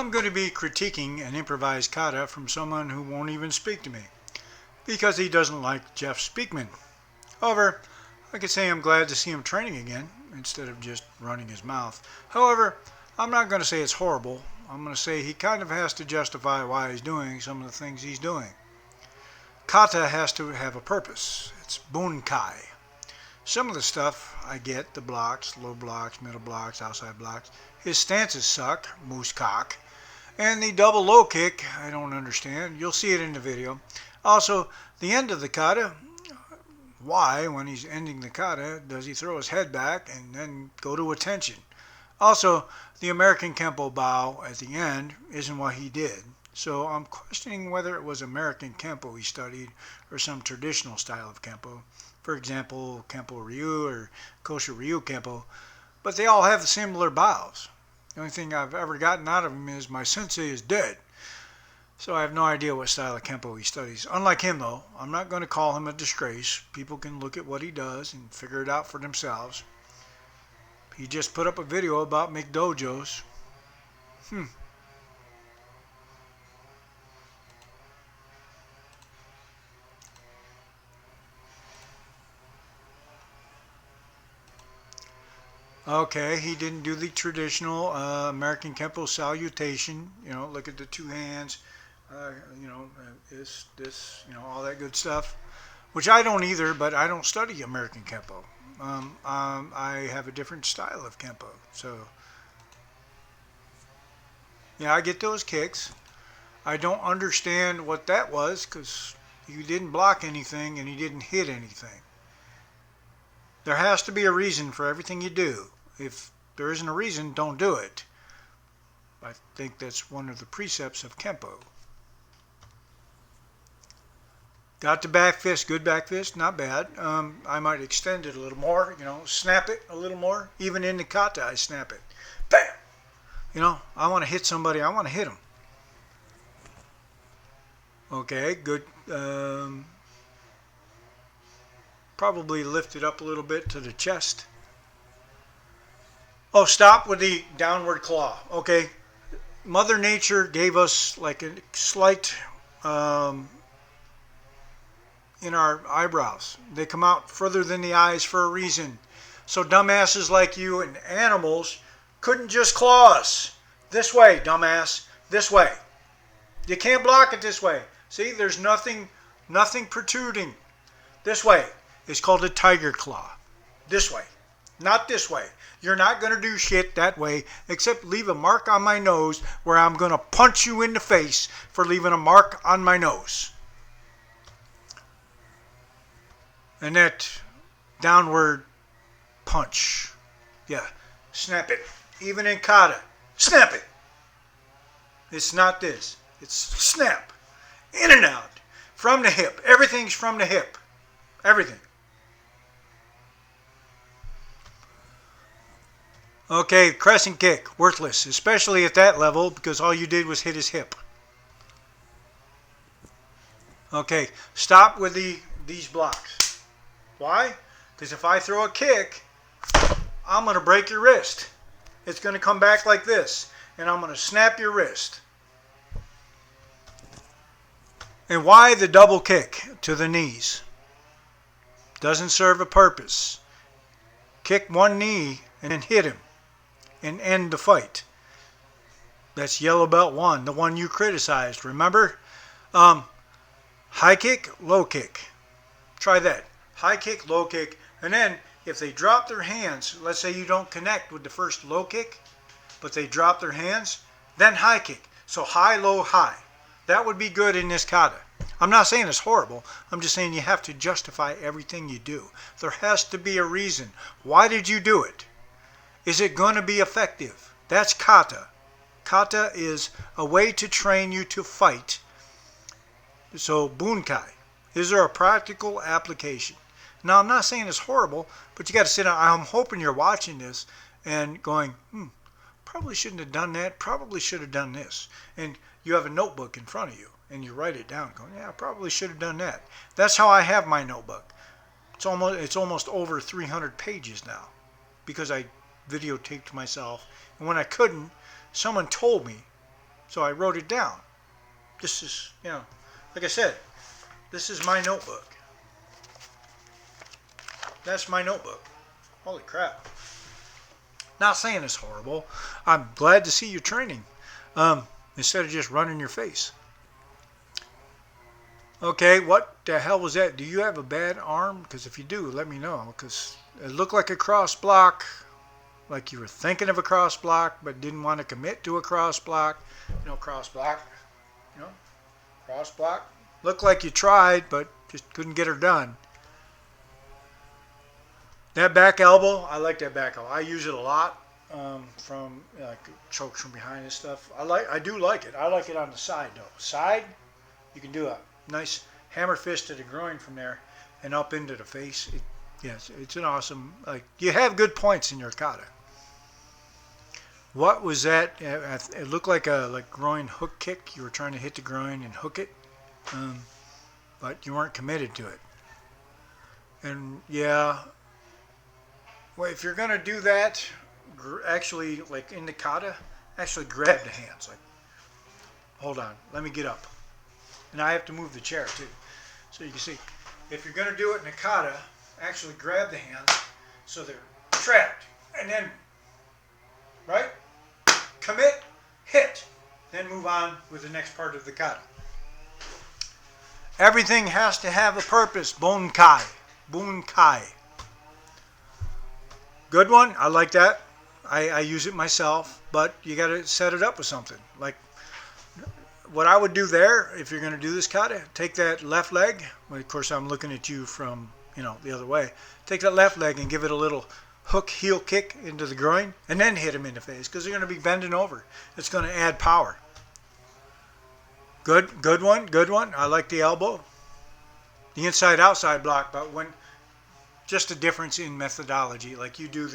I'm going to be critiquing an improvised kata from someone who won't even speak to me because he doesn't like Jeff Speakman. However, I could say I'm glad to see him training again instead of just running his mouth. However, I'm not going to say it's horrible. I'm going to say he kind of has to justify why he's doing some of the things he's doing. Kata has to have a purpose. It's bunkai. Some of the stuff I get, the blocks, low blocks, middle blocks, outside blocks. His stances suck, moose cock. And the double low kick, I don't understand. You'll see it in the video. Also, the end of the kata, why, when he's ending the kata, does he throw his head back and then go to attention? Also, the American Kempo bow at the end isn't what he did. So I'm questioning whether it was American Kempo he studied or some traditional style of Kempo. For example, Kempo Ryu or Kosho Ryu Kempo. But they all have similar bows. The only thing I've ever gotten out of him is my sensei is dead. So I have no idea what style of Kempo he studies. Unlike him though, I'm not going to call him a disgrace. People can look at what he does and figure it out for themselves. He just put up a video about McDojos. Okay, he didn't do the traditional American Kempo salutation. You know, look at the two hands. This, all that good stuff. Which I don't either, but I don't study American Kempo. I have a different style of Kempo. So, yeah, I get those kicks. I don't understand what that was because you didn't block anything and you didn't hit anything. There has to be a reason for everything you do. If there isn't a reason, don't do it. I think that's one of the precepts of Kempo. Got the back fist, good back fist, not bad. I might extend it a little more, snap it a little more. Even in the kata, I snap it. Bam! I want to hit somebody, I want to hit them. Okay, good. Probably lift it up a little bit to the chest. Oh, stop with the downward claw. Okay, Mother Nature gave us like a slight in our eyebrows. They come out further than the eyes for a reason. So dumbasses like you and animals couldn't just claw us. This way, dumbass. This way. You can't block it this way. See, there's nothing protruding. This way. It's called a tiger claw. This way. Not this way. You're not going to do shit that way except leave a mark on my nose where I'm going to punch you in the face for leaving a mark on my nose. And that downward punch. Yeah. Snap it. Even in kata. Snap it. It's not this. It's snap. In and out. From the hip. Everything's from the hip. Everything. Okay, crescent kick. Worthless. Especially at that level because all you did was hit his hip. Okay. Stop with these blocks. Why? Because if I throw a kick, I'm going to break your wrist. It's going to come back like this. And I'm going to snap your wrist. And why the double kick to the knees? Doesn't serve a purpose. Kick one knee and then hit him. And end the fight. That's yellow belt 1. The one you criticized. Remember? High kick, low kick. Try that. High kick, low kick, and then if they drop their hands, let's say you don't connect with the first low kick, but they drop their hands, then high kick. So high, low, high. That would be good in this kata. I'm not saying it's horrible. I'm just saying you have to justify everything you do. There has to be a reason. Why did you do it? Is it going to be effective? That's kata. Kata is a way to train you to fight. So bunkai. Is there a practical application? Now, I'm not saying it's horrible, but you got to sit down. I'm hoping you're watching this and going, probably shouldn't have done that. Probably should have done this. And you have a notebook in front of you, and you write it down, going, yeah, I probably should have done that. That's how I have my notebook. It's almost over 300 pages now because I videotaped myself. And when I couldn't, someone told me So I wrote it down. This is, like I said, this is my notebook. That's my notebook. Holy crap. Not saying it's horrible. I'm glad to see you training. Instead of just running your face. Okay, what the hell was that? Do you have a bad arm? Because if you do, let me know. Because it looked like a cross block. Like you were thinking of a cross block, but didn't want to commit to a cross block. Cross block. Cross block. Looked like you tried, but just couldn't get her done. That back elbow, I like that back elbow. I use it a lot from chokes from behind and stuff. I do like it. I like it on the side though. Side, you can do a nice hammer fist to the groin from there and up into the face. Yes, it's an awesome. You have good points in your kata. What was that? It looked like a groin hook kick. You were trying to hit the groin and hook it, but you weren't committed to it. And yeah. Well, if you're gonna do that, actually, like in the kata, actually grab the hands. Like, hold on, let me get up, and I have to move the chair too, so you can see. If you're gonna do it in the kata, actually grab the hands so they're trapped, and then, right, commit, hit, then move on with the next part of the kata. Everything has to have a purpose. Bunkai, bunkai. Good one. I like that. I use it myself, but you got to set it up with something. Like what I would do there, if you're going to do this kata, take that left leg. Well, of course, I'm looking at you from the other way. Take that left leg and give it a little hook heel kick into the groin, and then hit him in the face because they're going to be bending over. It's going to add power. Good one. Good one. I like the elbow. The inside-outside block, but just a difference in methodology. Like you do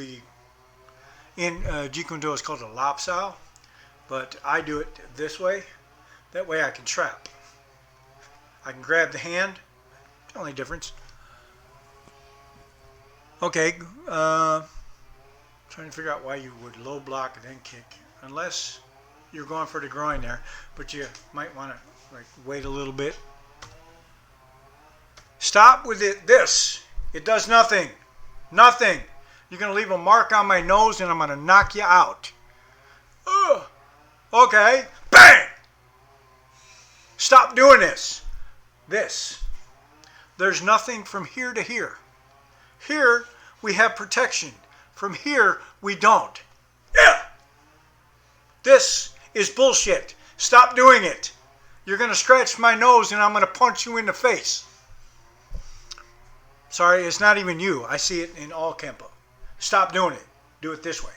in Jeet Kune Do, it's called a lop style, but I do it this way. That way I can trap. I can grab the hand. The only difference. Okay, trying to figure out why you would low block and then kick, unless you're going for the groin there, but you might want to wait a little bit. Stop with it. This. It does nothing. Nothing. You're going to leave a mark on my nose and I'm going to knock you out. Ugh. Okay. Bang! Stop doing this. This. There's nothing from here to here. Here we have protection. From here we don't. Yeah. This is bullshit. Stop doing it. You're going to scratch my nose and I'm going to punch you in the face. Sorry, it's not even you. I see it in all Kempo. Stop doing it. Do it this way.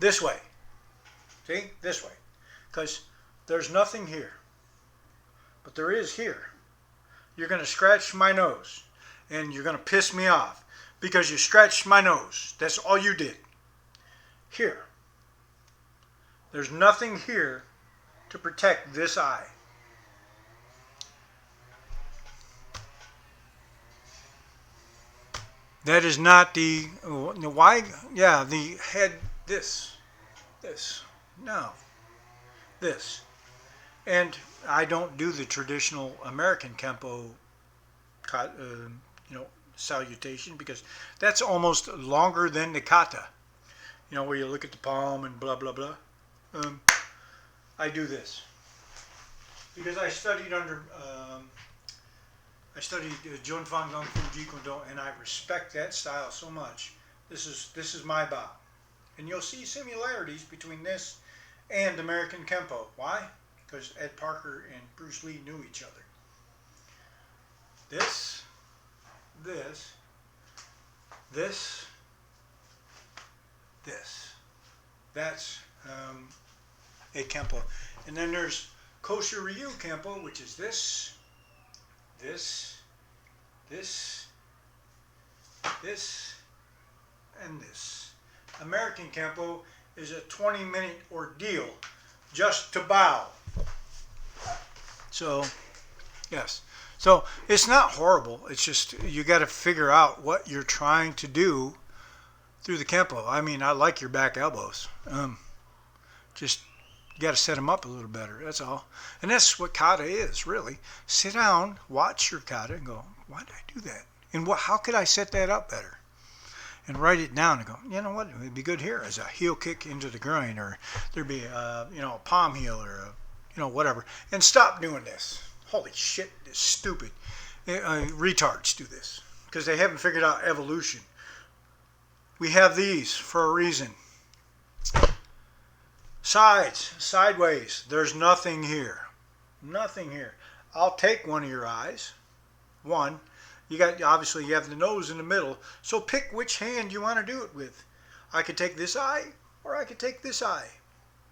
This way. See? This way. Because there's nothing here. But there is here. You're going to scratch my nose. And you're going to piss me off. Because you scratched my nose. That's all you did. Here. There's nothing here to protect this eye. That is not the why. Yeah, the head. This, no, this, and I don't do the traditional American Kempo, salutation because that's almost longer than the kata. Where you look at the palm and blah blah blah. I do this because I studied under. I studied Jun Fan Gung Fu Jeet Kune Do, and I respect that style so much. This is my ba, and you'll see similarities between this and American Kempo. Why? Because Ed Parker and Bruce Lee knew each other. This, that's a Kempo, and then there's Kosher Ryu Kempo, which is this, and this. American Kempo is a 20-minute ordeal just to bow. So, yes. So, it's not horrible. It's just you got to figure out what you're trying to do through the Kempo. I mean, I like your back elbows. Just You got to set them up a little better. That's all. And that's what kata is, really. Sit down, watch your kata, and go, why did I do that? And how could I set that up better? And write it down and go, you know what, it would be good here as a heel kick into the groin, or there'd be a palm heel, or whatever. And stop doing this. Holy shit, it's stupid. Retards do this because they haven't figured out evolution. We have these for a reason. Sides, sideways. There's nothing here. Nothing here. I'll take one of your eyes. One. Obviously you have the nose in the middle. So pick which hand you want to do it with. I could take this eye, or I could take this eye.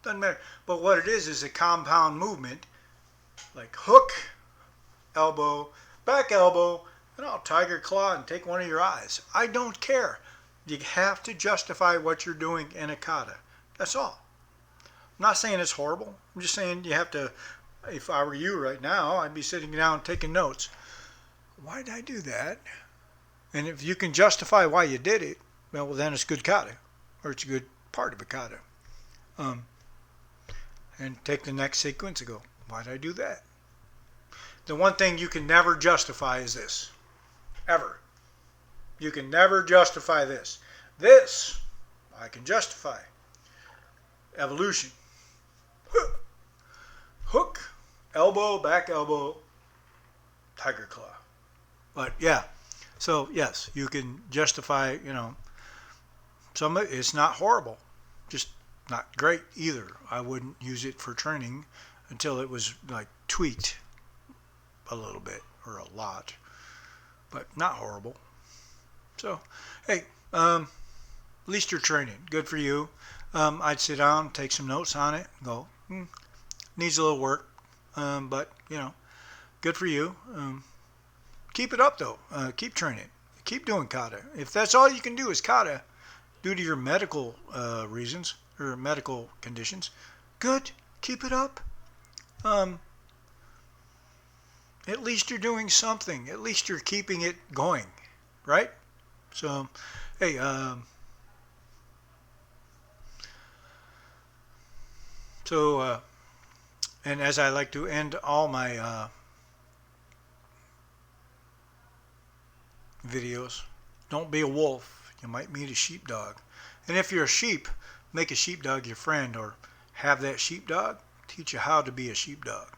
Doesn't matter. But what it is a compound movement, like hook, elbow, back elbow, and I'll tiger claw and take one of your eyes. I don't care. You have to justify what you're doing in a kata. That's all. I'm not saying it's horrible. I'm just saying you have to, if I were you right now, I'd be sitting down taking notes. Why did I do that? And if you can justify why you did it, well, then it's good kata, or it's a good part of a kata. And take the next sequence and go, why did I do that? The one thing you can never justify is this. Ever. You can never justify this. This, I can justify. Evolution. Hook, elbow, back elbow, tiger claw. But yeah, so yes, you can justify, some of it. It's not horrible, just not great either. I wouldn't use it for training until it was like tweaked a little bit or a lot, but not horrible. So, hey, at least you're training. Good for you. I'd sit down, take some notes on it, and go, needs a little work, but, good for you. Keep it up, though. Keep training. Keep doing kata. If that's all you can do is kata, due to your medical reasons or medical conditions, good. Keep it up. At least you're doing something. At least you're keeping it going, right? So, hey, and as I like to end all my videos, don't be a wolf. You might meet a sheepdog. And if you're a sheep, make a sheepdog your friend, or have that sheepdog teach you how to be a sheepdog.